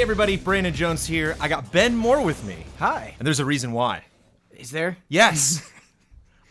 everybody, Brandon Jones here. I got Ben Moore with me. Hi. And there's a reason why. Is there? Yes.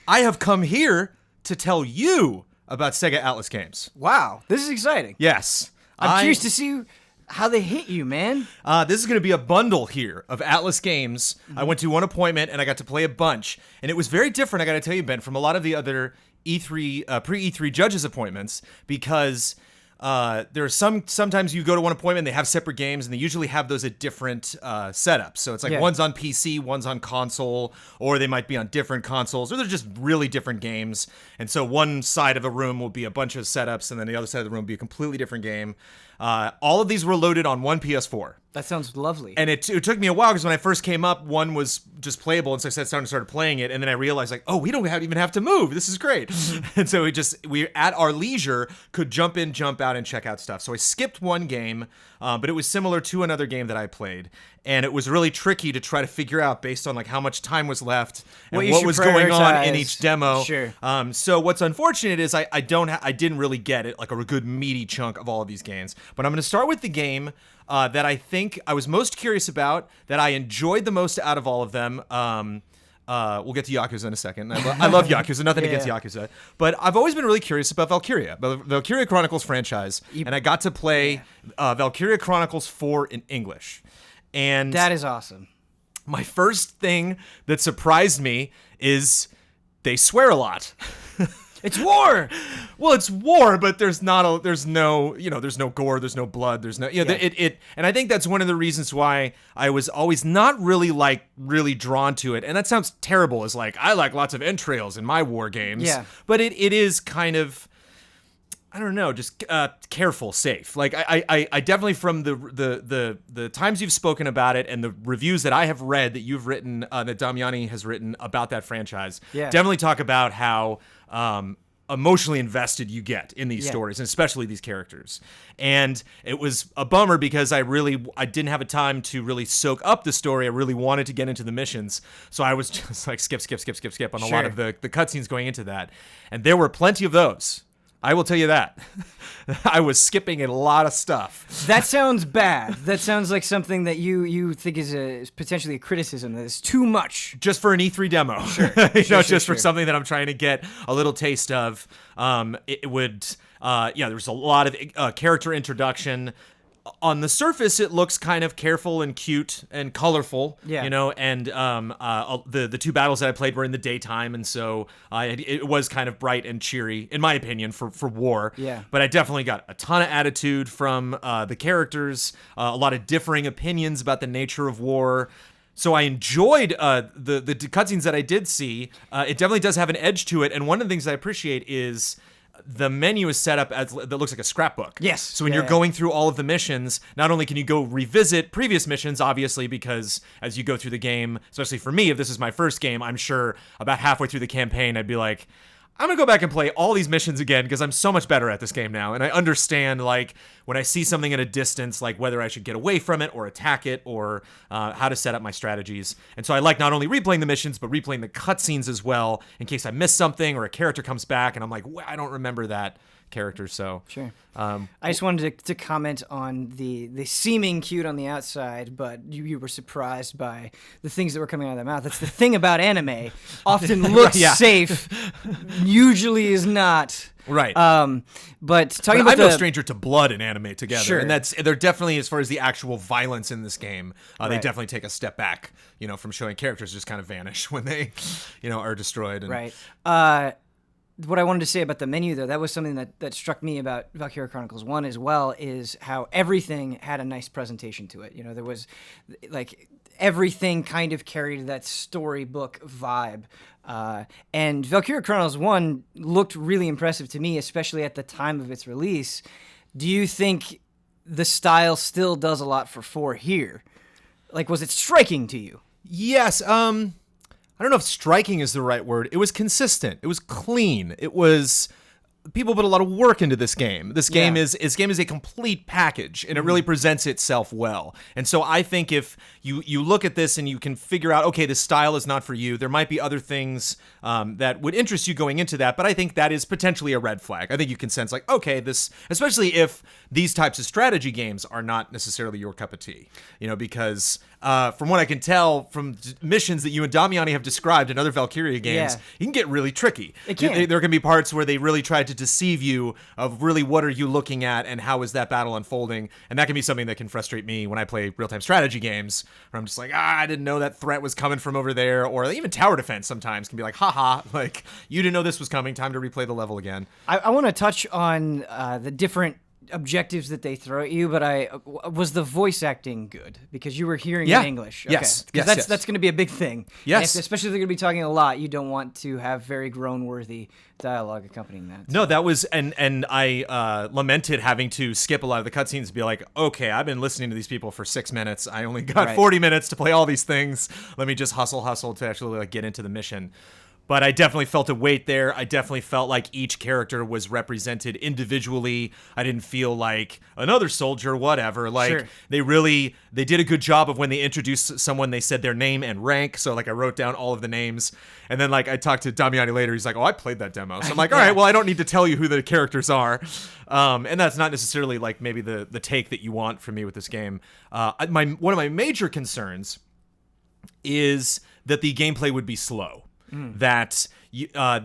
I have come here to tell you about SEGA Atlus games. Wow, this is exciting. Yes. I'm curious to see how they hit you, man. This is going to be a bundle here of Atlus games. I went to one appointment and I got to play a bunch. And it was very different, I got to tell you, Ben, from a lot of the other E3 pre-E3 judges appointments, because there are sometimes you go to one appointment, they have separate games, and they usually have those at different setups. So it's like one's on PC, one's on console, or they might be on different consoles, or they're just really different games. And so one side of a room will be a bunch of setups, and then the other side of the room will be a completely different game. All of these were loaded on one PS4. That sounds lovely. And it took me a while, because when I first came up, one was just playable, and so I started playing it, and then I realized, like, oh, we don't even have to move. This is great. And so we at our leisure could jump in, jump out, and check out stuff. So I skipped one game, but it was similar to another game that I played, and it was really tricky to try to figure out based on like how much time was left and what was going on in each demo. Sure. So what's unfortunate is I didn't really get it, like a good meaty chunk of all of these games. But I'm going to start with the game that I think I was most curious about, that I enjoyed the most out of all of them. We'll get to Yakuza in a second. I love Yakuza, nothing against Yakuza. But I've always been really curious about Valkyria, the Valkyria Chronicles franchise. And I got to play Valkyria Chronicles 4 in English. And that is awesome. My first thing that surprised me is they swear a lot. It's war. Well, it's war, but there's no gore, there's no blood, there's no, and I think that's one of the reasons why I was always not really drawn to it. And that sounds terrible, as like, I like lots of entrails in my war games. Yeah. But it is kind of, I don't know, just careful, safe. Like I definitely, from the times you've spoken about it and the reviews that I have read that you've written, that Damiani has written about that franchise, definitely talk about how emotionally invested you get in these stories, and especially these characters. And it was a bummer, because I didn't have a time to really soak up the story. I really wanted to get into the missions, so I was just like skip on a lot of the cutscenes going into that, and there were plenty of those. I will tell you that. I was skipping a lot of stuff. That sounds bad. That sounds like something that you think is potentially a criticism, that is too much. Just for an E3 demo. Sure. For something that I'm trying to get a little taste of. There was a lot of character introduction. On the surface, it looks kind of careful and cute and colorful, and the two battles that I played were in the daytime, and so it was kind of bright and cheery, in my opinion, for war. Yeah. But I definitely got a ton of attitude from the characters, a lot of differing opinions about the nature of war. So I enjoyed the cutscenes that I did see. It definitely does have an edge to it, and one of the things I appreciate is the menu is set up that looks like a scrapbook. Yes. So when you're going through all of the missions, not only can you go revisit previous missions, obviously, because as you go through the game, especially for me, if this is my first game, I'm sure about halfway through the campaign, I'd be like, I'm going to go back and play all these missions again, because I'm so much better at this game now. And I understand, like, when I see something at a distance, like whether I should get away from it or attack it, or how to set up my strategies. And so I like not only replaying the missions, but replaying the cutscenes as well, in case I miss something or a character comes back and I'm like, I don't remember that character. So sure. I just wanted to comment on the seeming cute on the outside, but you were surprised by the things that were coming out of their mouth. That's the thing about anime. Often looks safe, usually is not. Right. But talking about I'm no stranger to blood and anime together. Sure. And they're definitely, as far as the actual violence in this game, they definitely take a step back, from showing characters just kind of vanish when they, are destroyed. And, right. What I wanted to say about the menu, though, that was something that struck me about Valkyria Chronicles 1 as well, is how everything had a nice presentation to it. There was, like, everything kind of carried that storybook vibe. And Valkyria Chronicles 1 looked really impressive to me, especially at the time of its release. Do you think the style still does a lot for 4 here? Like, was it striking to you? Yes. I don't know if striking is the right word. It was consistent. It was clean. It was people put a lot of work into this game. This game is a complete package, and it really presents itself well. And so I think if you look at this and you can figure out, okay, this style is not for you, there might be other things that would interest you going into that, but I think that is potentially a red flag. I think you can sense like, okay, this, especially if these types of strategy games are not necessarily your cup of tea, because from what I can tell from missions that you and Damiani have described in other Valkyria games, it can get really tricky. It can. There can be parts where they really try to deceive you of really what are you looking at and how is that battle unfolding, and that can be something that can frustrate me when I play real-time strategy games, where I'm just like, I didn't know that threat was coming from over there, or even tower defense sometimes can be like, haha, like, you didn't know this was coming, time to replay the level again. I want to touch on the different objectives that they throw at you, but was the voice acting good? Because you were hearing in English. Okay. Yes. Because that's going to be a big thing. Yes. Especially if they're going to be talking a lot, you don't want to have very groan-worthy dialogue accompanying that. No, that was, and I lamented having to skip a lot of the cutscenes to be like, okay, I've been listening to these people for 6 minutes. I only got 40 minutes to play all these things. Let me just hustle to actually like get into the mission. But I definitely felt a weight there. I definitely felt like each character was represented individually. I didn't feel like another soldier, whatever. Like, they did a good job of when they introduced someone, they said their name and rank. So, like, I wrote down all of the names. And then, like, I talked to Damiani later. He's like, oh, I played that demo. So I'm like, all right, well, I don't need to tell you who the characters are. And that's not necessarily, like, maybe the take that you want from me with this game. One of my major concerns is that the gameplay would be slow. That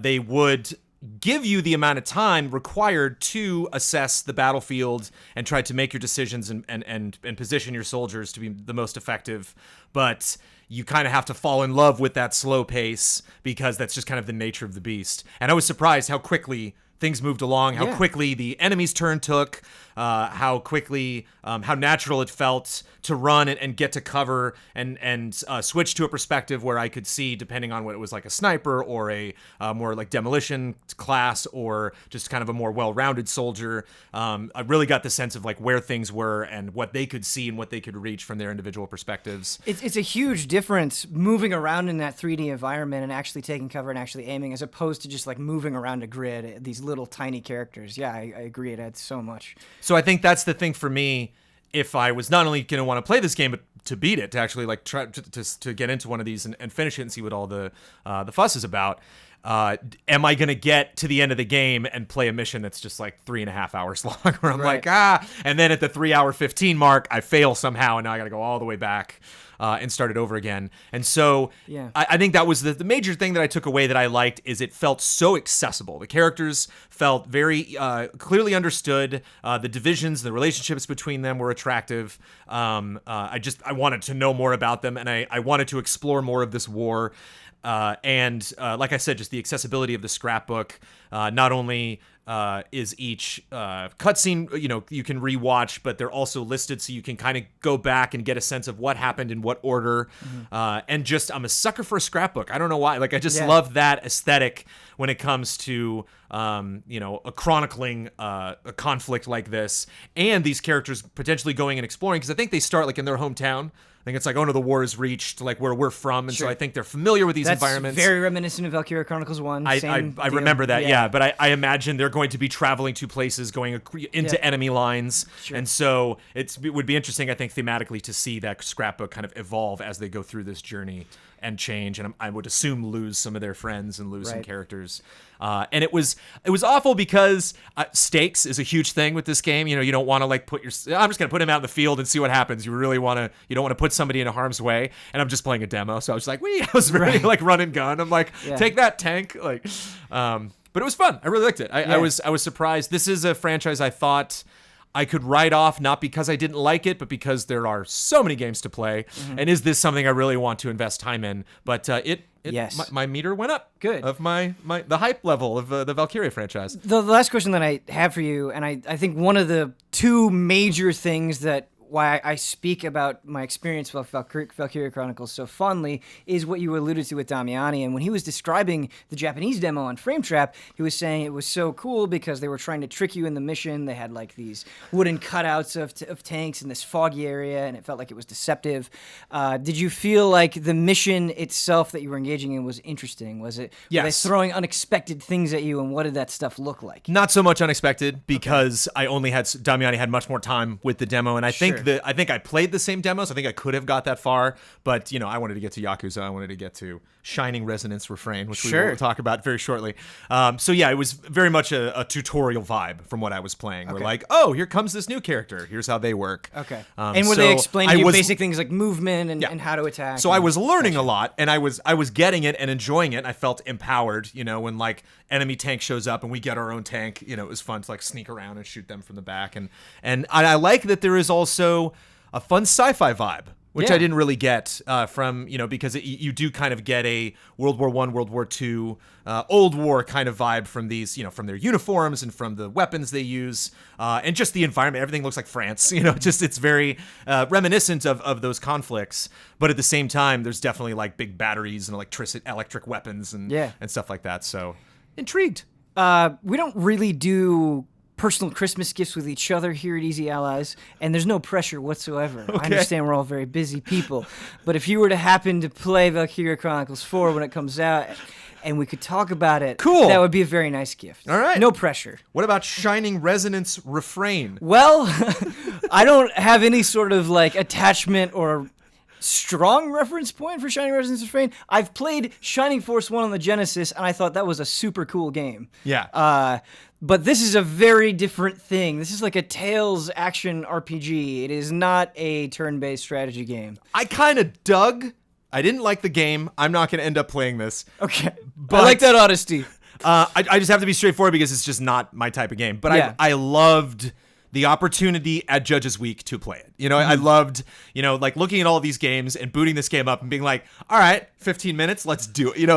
they would give you the amount of time required to assess the battlefield and try to make your decisions and position your soldiers to be the most effective. But you kind of have to fall in love with that slow pace because that's just kind of the nature of the beast. And I was surprised how quickly things moved along, how quickly the enemy's turn took, how quickly, how natural it felt to run and get to cover and switch to a perspective where I could see, depending on what it was, like a sniper or a more like demolition class or just kind of a more well-rounded soldier. I really got the sense of like where things were and what they could see and what they could reach from their individual perspectives. It's a huge difference moving around in that 3D environment and actually taking cover and actually aiming, as opposed to just like moving around a grid, these little tiny characters. Yeah, I agree. It adds so much. So I think that's the thing for me. If I was not only going to want to play this game, but to beat it, to actually like try to get into one of these and finish it and see what all the fuss is about, am I going to get to the end of the game and play a mission that's just like 3.5 hours long, where I'm like, and then at the 3-hour 15 mark, I fail somehow, and now I got to go all the way back and start it over again. And so I think that was the major thing that I took away that I liked, is it felt so accessible. The characters felt very clearly understood. The divisions, the relationships between them were attractive. I wanted to know more about them, and I wanted to explore more of this war. And like I said, just the accessibility of the scrapbook. Not only is each cutscene, you can rewatch, but they're also listed so you can kind of go back and get a sense of what happened in what order. And just, I'm a sucker for a scrapbook. I don't know why. Like, I just love that aesthetic when it comes to, a chronicling a conflict like this, and these characters potentially going and exploring, because I think they start like in their hometown. I think it's like, oh no, the war has reached like where we're from, and so I think they're familiar with these environments. Very reminiscent of Valkyria Chronicles 1. I remember that, but I imagine they're going to be traveling to places, going into enemy lines, and so it would be interesting, I think, thematically, to see that scrapbook kind of evolve as they go through this journey and change, and I would assume lose some of their friends and lose some characters. And it was awful because stakes is a huge thing with this game. You don't want to like I'm just gonna put him out in the field and see what happens. You don't want to put somebody into harm's way. And I'm just playing a demo, so I was like, I was really like run and gun. I'm like, take that, tank. Like, but it was fun. I really liked it. I was surprised. This is a franchise I thought I could write off, not because I didn't like it, but because there are so many games to play. And is this something I really want to invest time in? But my meter went up. Good. Of the hype level of the Valkyria franchise. The last question that I have for you, and I think one of the two major things that why I speak about my experience with Valkyria Chronicles so fondly is what you alluded to with Damiani. And when he was describing the Japanese demo on Frame Trap, he was saying it was so cool because they were trying to trick you in the mission. They had like these wooden cutouts of tanks in this foggy area, and it felt like it was deceptive. Did you feel like the mission itself that you were engaging in was interesting? Was it were they throwing unexpected things at you, and what did that stuff look like? Not so much unexpected because I only had Damiani had much more time with the demo, and I think I played the same demos. I think I could have got that far, but I wanted to get to Yakuza. I wanted to get to Shining Resonance Refrain, which we will talk about very shortly. So yeah, it was very much a tutorial vibe from what I was playing. We're like, oh, here comes this new character. Here's how they work. Okay. And were they explaining you basic things like movement and how to attack? So I was learning a lot, and I was getting it and enjoying it. I felt empowered, when like enemy tank shows up and we get our own tank. It was fun to like sneak around and shoot them from the back, and I like that there is also a fun sci-fi vibe, which I didn't really get from, because you do kind of get a World War I, World War II, Old War kind of vibe from these, from their uniforms and from the weapons they use, and just the environment. Everything looks like France, it's very reminiscent of those conflicts. But at the same time, there's definitely like big batteries and electric weapons and stuff like that. So intrigued. We don't really do personal Christmas gifts with each other here at Easy Allies, and there's no pressure whatsoever. I understand we're all very busy people, but if you were to happen to play Valkyria Chronicles 4 when it comes out, and we could talk about it, cool, that would be a very nice gift. All right. No pressure. What about Shining Resonance Refrain? Well, I don't have any sort of like attachment or strong reference point for Shining Resonance Refrain. I've played Shining Force 1 on the Genesis, and I thought that was a super cool game. Yeah. But this is a very different thing. This is like a Tales action RPG. It is not a turn-based strategy game. I kind of dug. I didn't like the game. I'm not going to end up playing this. Okay. But I like that honesty. I just have to be straightforward because it's just not my type of game. But I loved the opportunity at Judges Week to play it. I loved, like looking at all of these games and booting this game up and being like, all right, 15 minutes, let's do it.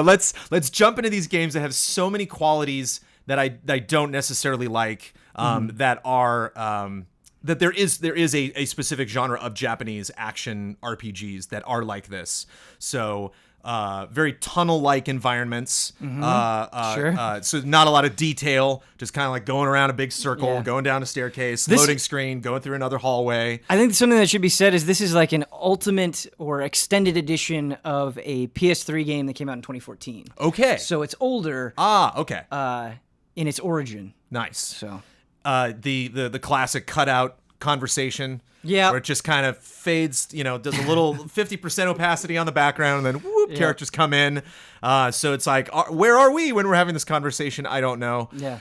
Let's jump into these games that have so many qualities that I don't necessarily like, that are that there is a specific genre of Japanese action RPGs that are like this. So very tunnel-like environments. So not a lot of detail, just kind of like going around a big circle, going down a staircase, loading screen, going through another hallway. I think something that should be said is this is like an ultimate or extended edition of a PS3 game that came out in 2014. Okay. So it's older. Okay. In its origin. Nice. So the classic cutout conversation. Yeah. Where it just kind of fades, does a little 50% opacity on the background, and then whoop, characters come in. So it's like, where are we when we're having this conversation? I don't know. Yeah.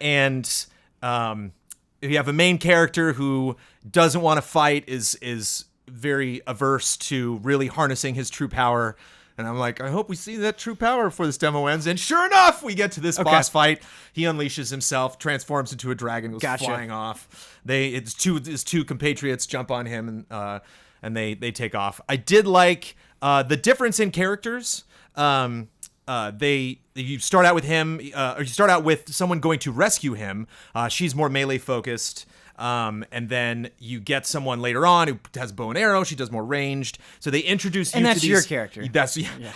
And you have a main character who doesn't want to fight, is very averse to really harnessing his true power. And I'm like, I hope we see that true power before this demo ends. And sure enough, we get to this boss fight. He unleashes himself, transforms into a dragon, goes flying off. His two compatriots jump on him, and they take off. I did like the difference in characters. You start out with him, or you start out with someone going to rescue him. She's more melee focused. And then you get someone later on who has bow and arrow. She does more ranged. So they introduce you to these... And that's your character.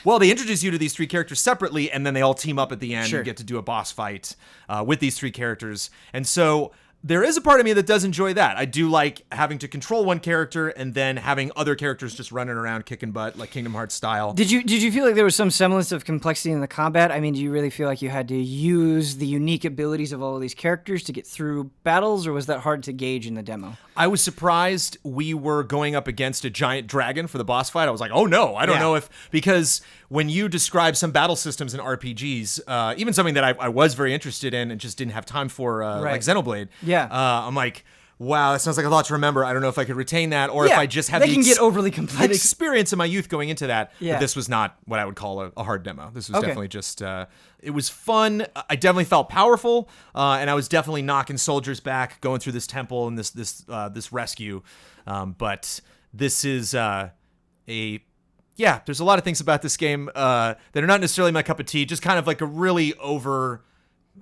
Well, they introduce you to these three characters separately, and then they all team up at the end and get to do a boss fight with these three characters. And so there is a part of me that does enjoy that. I do like having to control one character and then having other characters just running around kicking butt, like Kingdom Hearts style. Did you feel like there was some semblance of complexity in the combat? I mean, do you really feel like you had to use the unique abilities of all of these characters to get through battles, or was that hard to gauge in the demo? I was surprised we were going up against a giant dragon for the boss fight. I was like, oh no, I don't know because when you describe some battle systems in RPGs, even something that I was very interested in and just didn't have time for, like Xenoblade. Yeah. I'm like, wow, that sounds like a lot to remember. I don't know if I could retain that, or if I just have they can get overly complex. Experience in my youth going into that. But this was not what I would call a hard demo. This was definitely just, it was fun. I definitely felt powerful, and I was definitely knocking soldiers back, going through this temple and this rescue. But this is there's a lot of things about this game that are not necessarily my cup of tea. Just kind of like a really I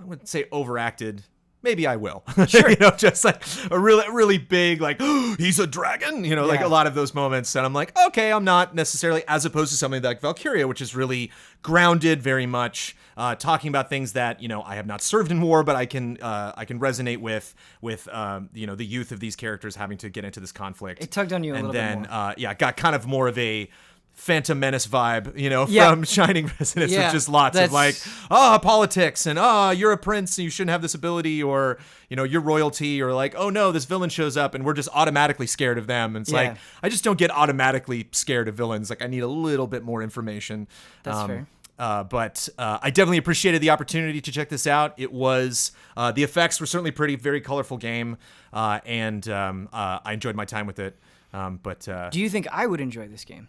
wouldn't say overacted maybe I will. Sure. Just like a really big, like, oh, he's a dragon, like a lot of those moments. And I'm like, okay, I'm not necessarily, as opposed to something like Valkyria, which is really grounded, very much talking about things that, I have not served in war, but I can resonate with the youth of these characters having to get into this conflict. It tugged on you a little bit more. And then, got kind of more of a Phantom Menace vibe, from Shining Resonance, with just lots of like, politics and you're a prince and you shouldn't have this ability, or you're royalty, or like, oh no, this villain shows up and we're just automatically scared of them. And it's like, I just don't get automatically scared of villains. Like, I need a little bit more information. That's fair. But I definitely appreciated the opportunity to check this out. It was the effects were certainly pretty, very colorful game, and I enjoyed my time with it. But do you think I would enjoy this game?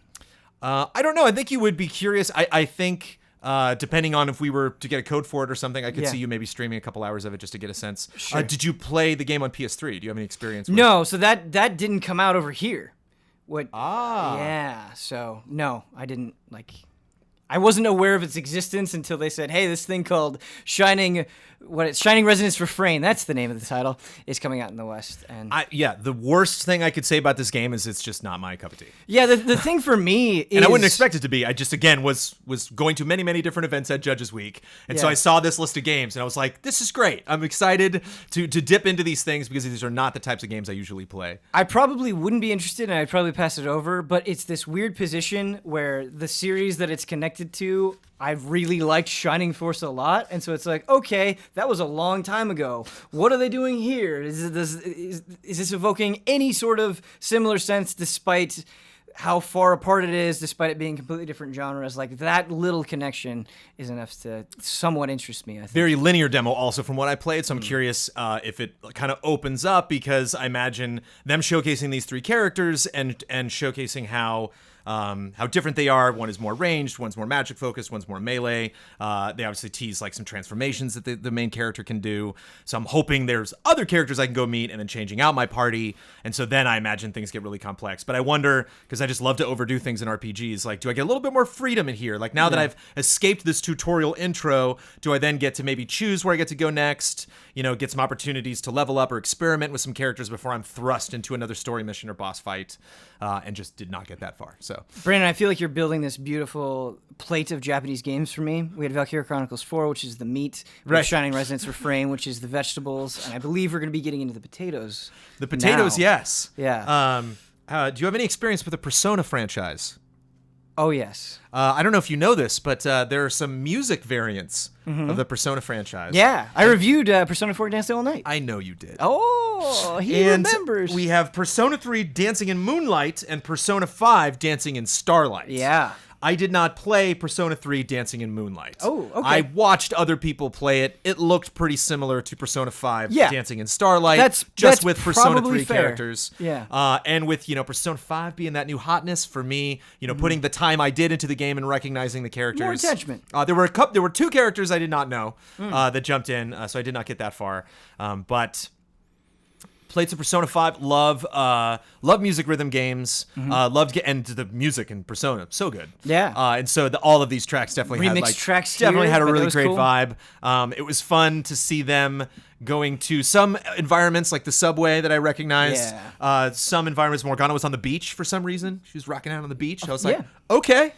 I don't know. I think you would be curious. I think depending on if we were to get a code for it or something, I could see you maybe streaming a couple hours of it just to get a sense. Sure. Did you play the game on PS3? Do you have any experience with No, so that didn't come out over here. What? Ah. Yeah, so no, I didn't I wasn't aware of its existence until they said, hey, this thing called Shining Resonance Refrain, that's the name of the title, is coming out in the West. And the worst thing I could say about this game is it's just not my cup of tea. Yeah, the thing for me is... And I wouldn't expect it to be. I just, again, was going to many, many different events at Judges Week. And so I saw this list of games, and I was like, this is great. I'm excited to dip into these things, because these are not the types of games I usually play. I probably wouldn't be interested, and I'd probably pass it over, but it's this weird position where the series that it's connected to, I've really liked Shining Force a lot, and so it's like, okay, that was a long time ago. What are they doing here? Is this evoking any sort of similar sense, despite how far apart it is, despite it being completely different genres? Like, that little connection is enough to somewhat interest me, I think. Very linear demo also from what I played, so I'm curious if it kind of opens up, because I imagine them showcasing these three characters and showcasing how different they are. One is more ranged, one's more magic focused, one's more melee. They obviously tease like some transformations that the main character can do. So I'm hoping there's other characters I can go meet, and then changing out my party. And so then I imagine things get really complex. But I wonder, because I just love to overdo things in RPGs, like, do I get a little bit more freedom in here? Like, now that I've escaped this tutorial intro, do I then get to maybe choose where I get to go next? Get some opportunities to level up or experiment with some characters before I'm thrust into another story mission or boss fight, and just did not get that far. So, Brandon, I feel like you're building this beautiful plate of Japanese games for me. We had Valkyria Chronicles 4, which is the meat, right. Shining Resonance Refrain, which is the vegetables, and I believe we're going to be getting into the potatoes. The potatoes, now. Yes. Yeah. Do you have any experience with the Persona franchise? Oh, yes. I don't know if you know this, but there are some music variants of the Persona franchise. Yeah, I reviewed Persona 4 Dancing All Night. I know you did. Oh, he remembers. We have Persona 3 Dancing in Moonlight and Persona 5 Dancing in Starlight. Yeah. I did not play Persona 3 Dancing in Moonlight. Oh, okay. I watched other people play it. It looked pretty similar to Persona 5 Dancing in Starlight. That's with Persona 3 fair. characters. Yeah. And with, Persona 5 being that new hotness for me, putting the time I did into the game and recognizing the characters. More attachment. There were two characters I did not know that jumped in, so I did not get that far. But played some Persona 5. Love music rhythm games. And the music in Persona, so good. Yeah. And so all of these tracks definitely had a really great vibe. It was fun to see them going to some environments like the subway that I recognized. Yeah. Some environments, Morgana was on the beach for some reason. She was rocking out on the beach. I was like, okay.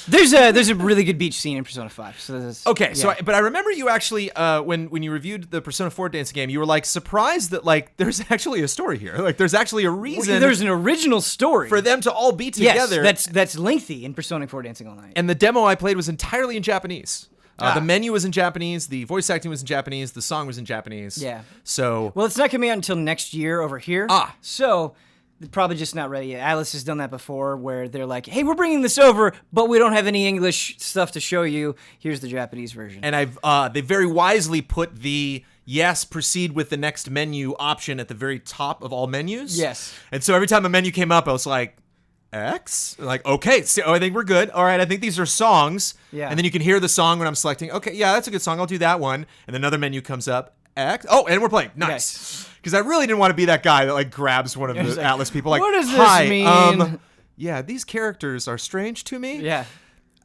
There's a really good beach scene in Persona 5. So okay, so but I remember you actually when you reviewed the Persona 4 dancing game, you were like surprised that like there's actually a story here. Like there's actually a reason. There's an original story for them to all be together. Yes, that's lengthy in Persona 4 Dancing All Night. And the demo I played was entirely in Japanese. The menu was in Japanese, the voice acting was in Japanese, the song was in Japanese. Yeah. So well, it's not coming out until next year over here. So they're probably just not ready yet. Atlus has done that before, where they're like, "Hey, we're bringing this over, but we don't have any English stuff to show you. Here's the Japanese version." And they very wisely put the proceed with the next menu option at the very top of all menus. Yes. And so every time a menu came up, I was like, X? Like, okay, so I think we're good. All right, I think these are songs. Yeah. And then you can hear the song when I'm selecting. Okay, yeah, that's a good song. I'll do that one. And then another menu comes up. X. Oh, and we're playing. Nice. Because I really didn't want to be that guy that like grabs one of the Atlus people. Like, what does this mean? Yeah, these characters are strange to me. Yeah.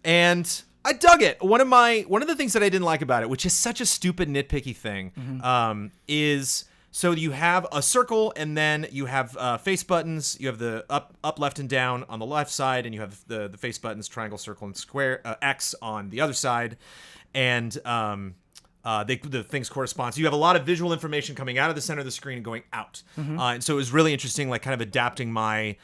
And I dug it. One of the things that I didn't like about it, which is such a stupid nitpicky thing, is so you have a circle and then you have face buttons. You have the up, left, and down on the left side, and you have the face buttons, triangle, circle, and square, X on the other side, and the things correspond. So you have a lot of visual information coming out of the center of the screen and going out. And so it was really interesting, like kind of adapting my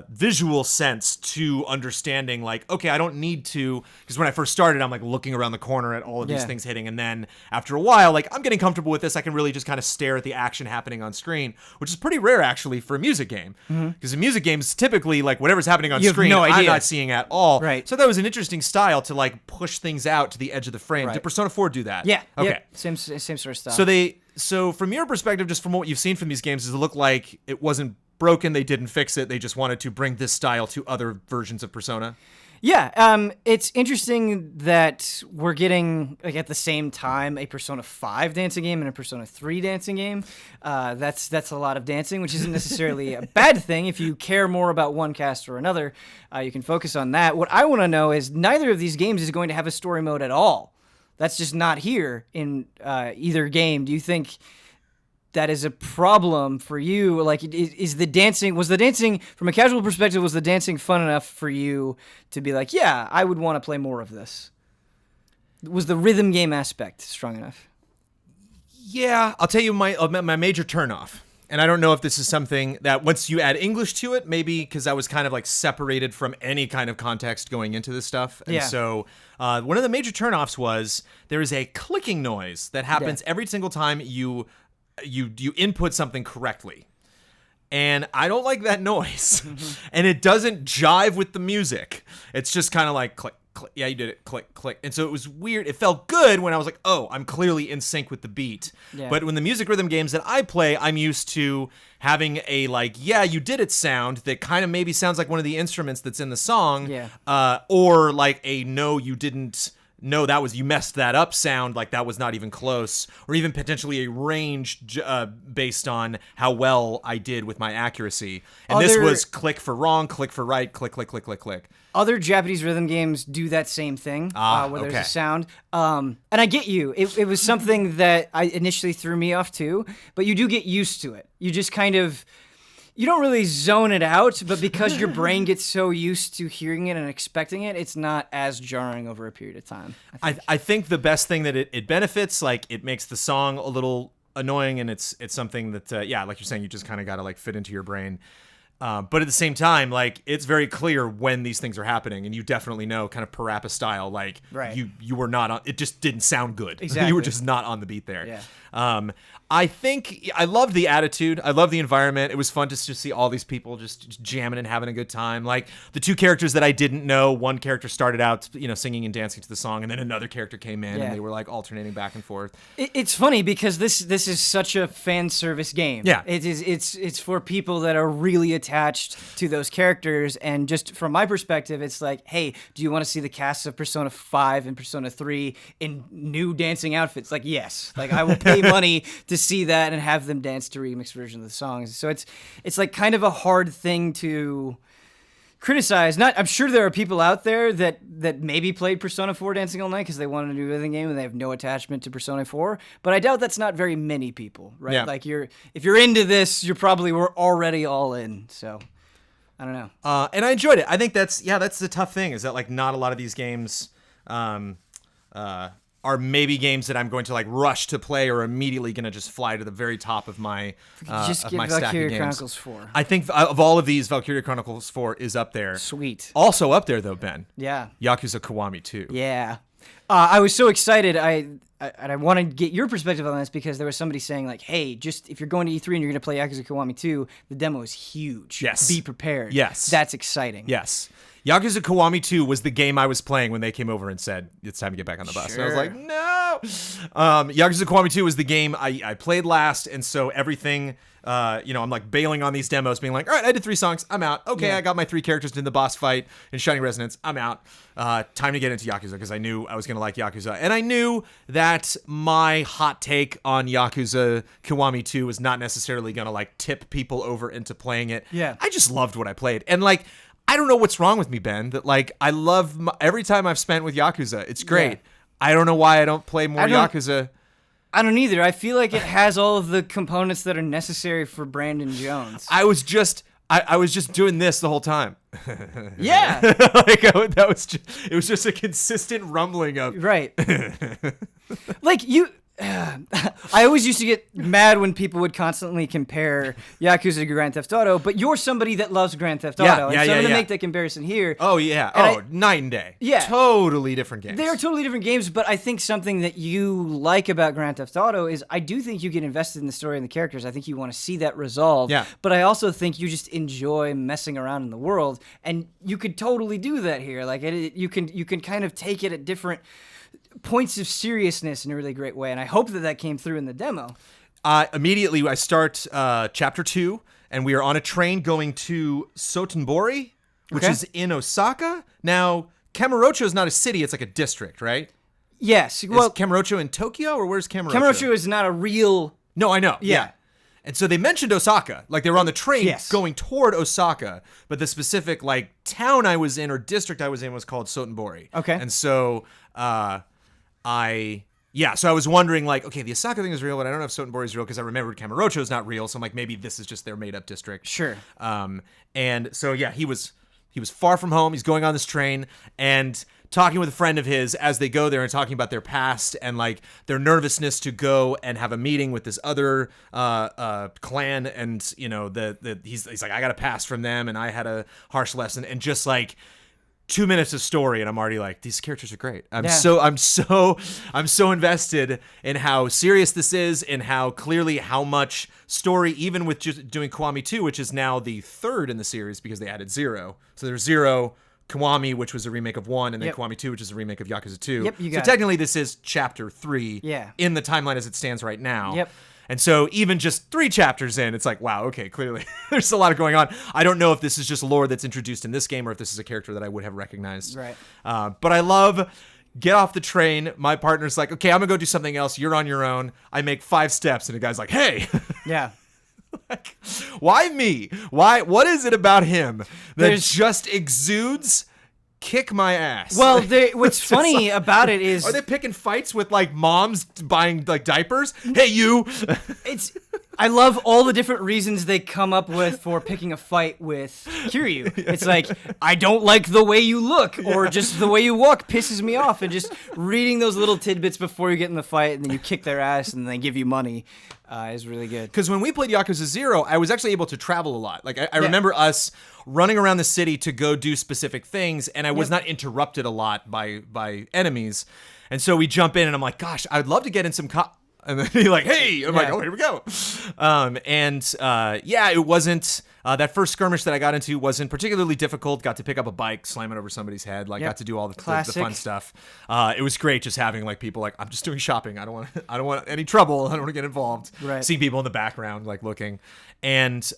visual sense to understanding, like, okay, I don't need to, because when I first started, I'm like looking around the corner at all of these things hitting. And then after a while, like I'm getting comfortable with this. I can really just kind of stare at the action happening on screen, which is pretty rare actually for a music game. Because in music games, typically like whatever's happening on screen, I'm not seeing at all. Right. So that was an interesting style to like push things out to the edge of the frame. Did Persona 4 do that? Yeah. Okay. Yep. Same sort of style. So from your perspective, just from what you've seen from these games, does it look like it wasn't broken, they didn't fix it, they just wanted to bring this style to other versions of Persona? Yeah, it's interesting that we're getting, like, at the same time, a Persona 5 dancing game and a Persona 3 dancing game. That's a lot of dancing, which isn't necessarily a bad thing. If you care more about one cast or another, you can focus on that. What I want to know is neither of these games is going to have a story mode at all. That's just not here in either game. Do you think that is a problem for you? Like, was the dancing, from a casual perspective, was the dancing fun enough for you to be like, yeah, I would want to play more of this? Was the rhythm game aspect strong enough? Yeah, I'll tell you my major turnoff. And I don't know if this is something that once you add English to it, maybe because I was kind of like separated from any kind of context going into this stuff. And so one of the major turnoffs was there is a clicking noise that happens every single time you input something correctly. And I don't like that noise. And it doesn't jive with the music. It's just kind of like click, click. Yeah, you did it. Click, click. And so it was weird. It felt good when I was like, oh, I'm clearly in sync with the beat. Yeah. But when the music rhythm games that I play, I'm used to having a like, yeah, you did it sound that kind of maybe sounds like one of the instruments that's in the song. Yeah. Or like a no, you didn't. No, you messed that up sound, like that was not even close, or even potentially a range based on how well I did with my accuracy. And this was click for wrong, click for right, click, click, click, click, click. Other Japanese rhythm games do that same thing, where there's a sound. And I get you. It was something that I initially threw me off too, but you do get used to it. You just kind of... You don't really zone it out, but because your brain gets so used to hearing it and expecting it, it's not as jarring over a period of time. I think the best thing that it benefits, like it makes the song a little annoying, and it's something that, like you're saying, you just kind of got to like fit into your brain. But at the same time, like it's very clear when these things are happening, and you definitely know, kind of Parappa style, like you were not on. It just didn't sound good. Exactly. You were just not on the beat there. Yeah. I think I love the attitude. I love the environment. It was fun to just see all these people just jamming and having a good time. Like the two characters that I didn't know, one character started out, singing and dancing to the song, and then another character came in, and they were like alternating back and forth. It's funny because this is such a fan service game. Yeah, it's for people that are really attached to those characters, and just from my perspective, it's like, hey, do you want to see the casts of Persona 5 and Persona 3 in new dancing outfits? Like, yes, like I will pay money to see that and have them dance to remixed versions of the songs. So it's like kind of a hard thing to criticize. I'm sure there are people out there that maybe played Persona 4 Dancing All Night because they wanted to do rhythm game and they have no attachment to Persona 4, but I doubt that's not very many people, right? Yeah. Like if you're into this, you probably were already all in. So I don't know. And I enjoyed it. I think that's the tough thing, is that like not a lot of these games are maybe games that I'm going to like rush to play or immediately going to just fly to the very top of my just of get my stack of Valkyria games. Chronicles 4. I think of all of these, Valkyria Chronicles 4 is up there. Sweet. Also up there though, Ben. Yeah. Yakuza Kiwami 2. Yeah. I was so excited. I want to get your perspective on this because there was somebody saying like, hey, just if you're going to E3 and you're going to play Yakuza Kiwami 2, the demo is huge. Yes. Be prepared. Yes. That's exciting. Yes. Yakuza Kiwami 2 was the game I was playing when they came over and said, it's time to get back on the bus. Sure. And I was like, no. Yakuza Kiwami 2 was the game I played last, and so everything, I'm like bailing on these demos, being like, all right, I did 3 songs, I'm out. Okay, I got my 3 characters in the boss fight in Shining Resonance, I'm out. Time to get into Yakuza, because I knew I was going to like Yakuza. And I knew that my hot take on Yakuza Kiwami 2 was not necessarily going to like tip people over into playing it. Yeah. I just loved what I played. And like, I don't know what's wrong with me, Ben, that like I love every time I've spent with Yakuza. It's great. Yeah. I don't know why I don't play more Yakuza. I don't either. I feel like it has all of the components that are necessary for Brandon Jones. I was just doing this the whole time. Yeah. It was just a consistent rumbling of right. Like you. I always used to get mad when people would constantly compare Yakuza to Grand Theft Auto, but you're somebody that loves Grand Theft Auto, so I'm going to make that comparison here. Oh, yeah. Night and day. Yeah. Totally different games. They are totally different games, but I think something that you like about Grand Theft Auto is I do think you get invested in the story and the characters. I think you want to see that resolve. Yeah. But I also think you just enjoy messing around in the world, and you could totally do that here. Like you can kind of take it at different points of seriousness in a really great way, and I hope that came through in the demo. Immediately, I start Chapter 2, and we are on a train going to Sotenbori, which is in Osaka. Now, Kamurocho is not a city, it's like a district, right? Yes. Well, is Kamurocho in Tokyo, or where's Kamurocho? Kamurocho is not a real... No, I know. Yeah. And so they mentioned Osaka, like they were on the train going toward Osaka, but the specific like town I was in or district I was in was called Sotenbori. Okay. And so so I was wondering like, okay, the Osaka thing is real, but I don't know if Sotenbori is real because I remembered Kamurocho is not real, so I'm like, maybe this is just their made up district. Sure. And so he was far from home. He's going on this train and talking with a friend of his as they go there and talking about their past and like their nervousness to go and have a meeting with this other clan, and you know he's like, I got a pass from them and I had a harsh lesson, and just like 2 minutes of story and I'm already like, these characters are great. I'm so invested in how serious this is and how clearly how much story, even with just doing Kiwami 2, which is now the third in the series because they added 0. So there's 0, Kiwami, which was a remake of 1, and then Kiwami 2, which is a remake of Yakuza 2. Yep, you got so technically this is Chapter 3 in the timeline as it stands right now. Yep. And so even just 3 chapters in, it's like, wow, okay, clearly there's a lot going on. I don't know if this is just lore that's introduced in this game or if this is a character that I would have recognized. Right. But I love, get off the train. My partner's like, okay, I'm going to go do something else. You're on your own. I make 5 steps, and the guy's like, hey. Yeah. Like, why me? Why? What is it about him that just exudes kick my ass? Well, what's funny about it is... Are they picking fights with, like, moms buying, like, diapers? Hey, you! I love all the different reasons they come up with for picking a fight with Kiryu. It's like, I don't like the way you look, or just the way you walk pisses me off, and just reading those little tidbits before you get in the fight, and then you kick their ass, and they give you money, is really good. Because when we played Yakuza 0, I was actually able to travel a lot. Like, I remember us running around the city to go do specific things, and I was not interrupted a lot by enemies. And so we jump in, and I'm like, gosh, I'd love to get in some... And then he's like, hey, I'm like, oh, here we go. It wasn't, that first skirmish that I got into wasn't particularly difficult. Got to pick up a bike, slam it over somebody's head, got to do all the fun stuff. It was great just having like people like, I'm just doing shopping. I don't want any trouble. I don't want to get involved. Right. Seeing people in the background, like looking. And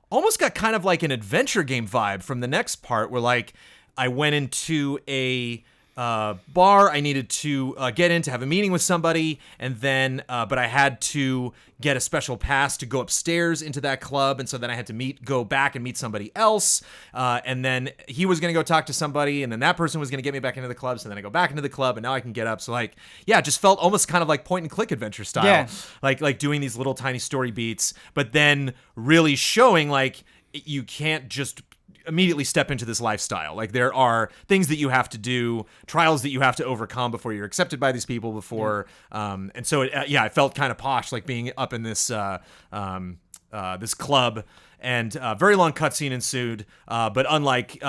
almost got kind of like an adventure game vibe from the next part where like I went into a... bar I needed to get in to have a meeting with somebody, and then but I had to get a special pass to go upstairs into that club, and so then I had to go back and meet somebody else, and then he was gonna go talk to somebody, and then that person was gonna get me back into the club, so then I go back into the club, and now I can get up. So like, yeah, it just felt almost kind of like point and click adventure style, like doing these little tiny story beats, but then really showing like you can't just immediately step into this lifestyle. Like there are things that you have to do, trials that you have to overcome before you're accepted by these people and so it felt kind of posh, like being up in this this club, and very long cutscene ensued, but unlike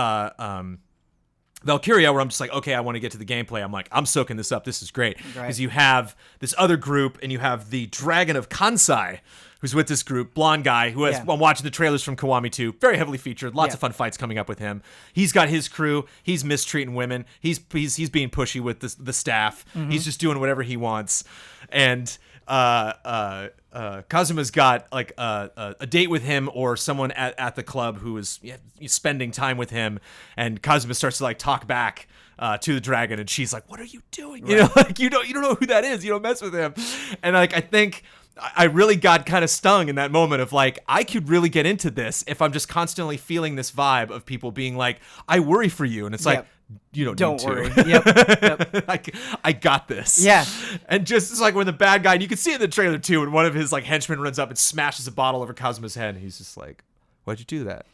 Valkyria, where I'm just like, okay, I want to get to the gameplay. I'm like, I'm soaking this up. This is great. Because you have this other group, and you have the Dragon of Kansai, who's with this group, blonde guy, who has, I'm watching the trailers from Kiwami 2, very heavily featured, lots of fun fights coming up with him. He's got his crew. He's mistreating women. He's being pushy with the staff. Mm-hmm. He's just doing whatever he wants. And Kazuma's got like a date with him or someone at the club who is spending time with him, and Kazuma starts to like talk back to the dragon, and she's like, "What are you doing? Right. You know, like you don't know who that is. You don't mess with him." And like I think I really got kind of stung in that moment of like, I could really get into this if I'm just constantly feeling this vibe of people being like, I worry for you. And it's like, you don't need worry. to. Yep. I got this. Yeah. And just it's like when the bad guy, and you can see it in the trailer too, when one of his like henchmen runs up and smashes a bottle over Kazuma's head, and he's just like, why'd you do that?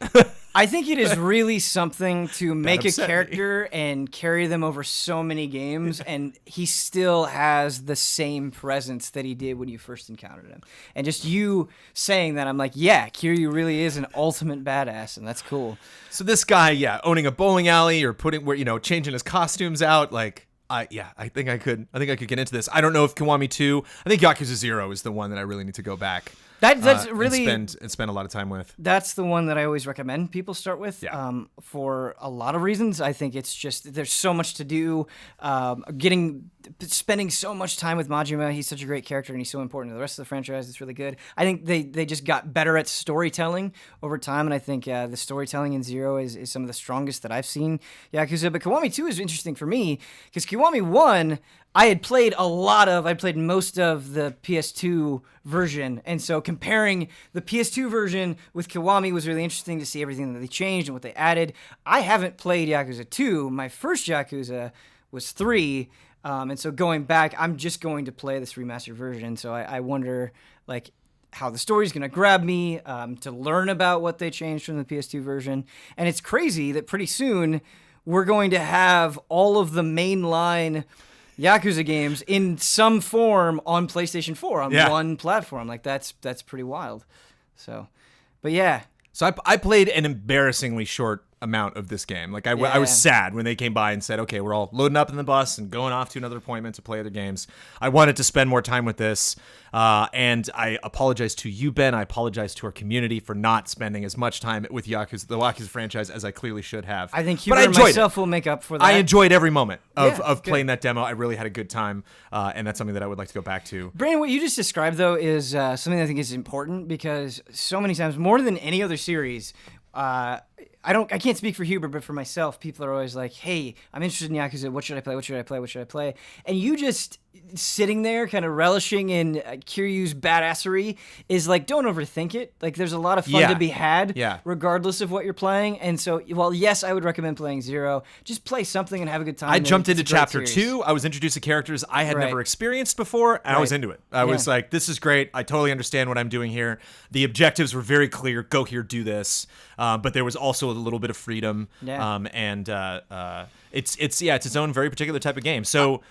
I think it is really something to make a upset me. character and carry them over so many games, and he still has the same presence that he did when you first encountered him. And just you saying that, I'm like, yeah, Kiryu really is an ultimate badass, and that's cool. So this guy, owning a bowling alley or changing his costumes out, like, I think I could get into this. I don't know if Kiwami 2. I think Yakuza 0 is the one that I really need to go back. That's really and spend a lot of time with. That's the one that I always recommend people start with. Yeah. For a lot of reasons. I think it's just there's so much to do. Spending so much time with Majima. He's such a great character and he's so important to the rest of the franchise. It's really good. I think they just got better at storytelling over time, and I think the storytelling in Zero is some of the strongest that I've seen Yakuza. But Kiwami 2 is interesting for me because Kiwami 1. I played most of the PS2 version, and so comparing the PS2 version with Kiwami was really interesting to see everything that they changed and what they added. I haven't played Yakuza 2. My first Yakuza was 3, and so going back, I'm just going to play this remastered version, so I wonder, like, how the story's going to grab me, to learn about what they changed from the PS2 version. And it's crazy that pretty soon we're going to have all of the mainline Yakuza games in some form on PlayStation 4 on one platform. Like that's pretty wild. So, but yeah. So I played an embarrassingly short amount of this game. Like I was sad when they came by and said, okay, we're all loading up in the bus and going off to another appointment to play other games. I wanted to spend more time with this. And I apologize to you, Ben. I apologize to our community for not spending as much time with the Yakuza franchise as I clearly should have. I think Huber and myself will make up for that. I enjoyed every moment of playing that demo. I really had a good time. And that's something that I would like to go back to. Brandon, what you just described, though, is something I think is important because so many times, more than any other series, I can't speak for Huber, but for myself, people are always like, hey, I'm interested in Yakuza. What should I play? What should I play? What should I play? And you just sitting there kind of relishing in Kiryu's badassery is like, don't overthink it. Like, there's a lot of fun to be had regardless of what you're playing. And so, while yes, I would recommend playing Zero, just play something and have a good time. I jumped into Chapter 2. I was introduced to characters I had never experienced before, and I was into it. I was like, this is great. I totally understand what I'm doing here. The objectives were very clear. Go here, do this. But there was also a little bit of freedom. It's its own very particular type of game. So,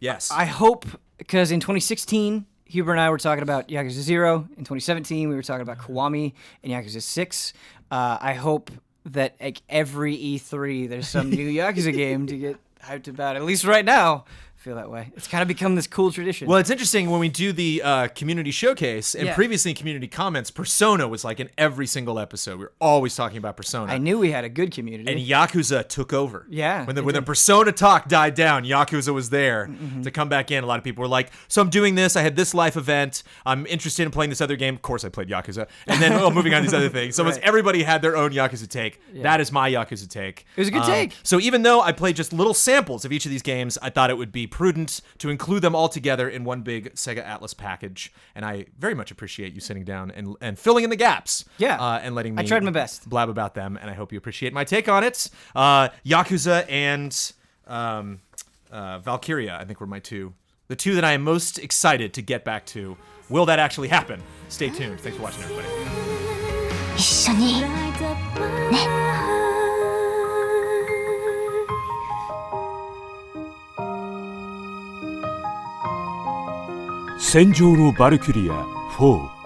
yes. I hope, because in 2016, Huber and I were talking about Yakuza 0. In 2017, we were talking about Kiwami and Yakuza 6. I hope that like every E3, there's some new Yakuza game to get hyped about. At least right now, I feel that way. It's kind of become this cool tradition. Well, it's interesting when we do the community showcase, and previously in community comments, Persona was like in every single episode. We were always talking about Persona. I knew we had a good community. And Yakuza took over. Yeah. When the Persona talk died down, Yakuza was there to come back in. A lot of people were like, so I'm doing this. I had this life event. I'm interested in playing this other game. Of course, I played Yakuza. And then moving on to these other things. So everybody had their own Yakuza take. Yeah. That is my Yakuza take. It was a good take. So even though I played just little samples of each of these games, I thought it would be prudent to include them all together in one big SEGA Atlus package. And I very much appreciate you sitting down and filling in the gaps. Yeah. And letting me I tried my best. blab about them. And I hope you appreciate my take on it. Yakuza and Valkyria, I think, were the two that I am most excited to get back to. Will that actually happen? Stay tuned. Thanks for watching, everybody. 一緒にね戦場のバルキュリア4